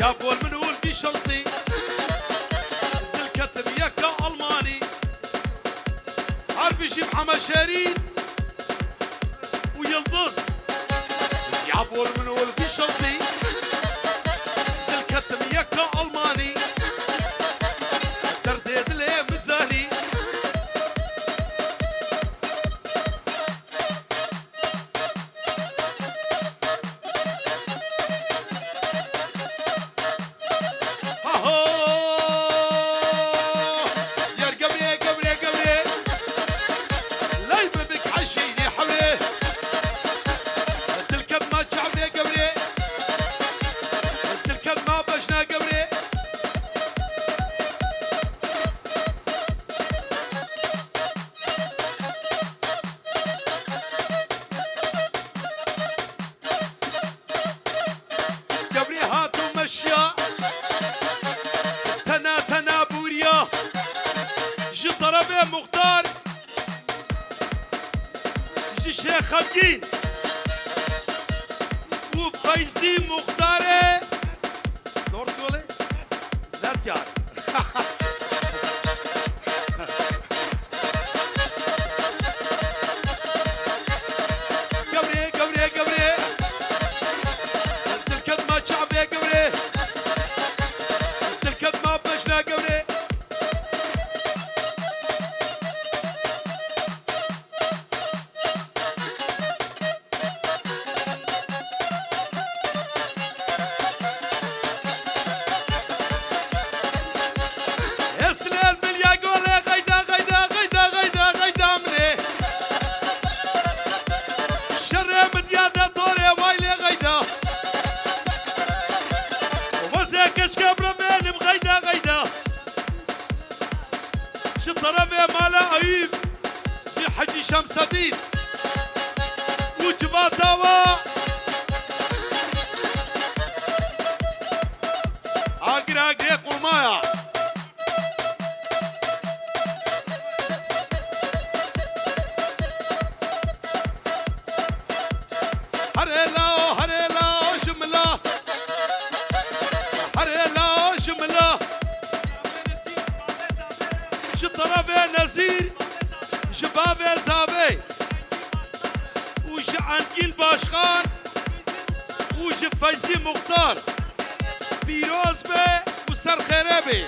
يا بول منول في شمسي الكتب يكا ألماني عارف يجيب محمد شيرين ويلبس يا بول منول في شمسي الكتب يكا ألماني درديد ليه مزالي مختار يجي الشيخ خالدين وفايزي مختار دور تقولي لا تعرف قبري قبري قبري تلكد ما شعبي قبري تلكد ما بشنا قبري طرفه مالا أيوب زي حجي شمس الدين وجباتاوا آقر آقر قرمايا هريلا شملا هريلا شملا طرفه نزير شبابه زابي وش عنقيل باشخان وش فايزي مختار بيروز بي وسر خيربي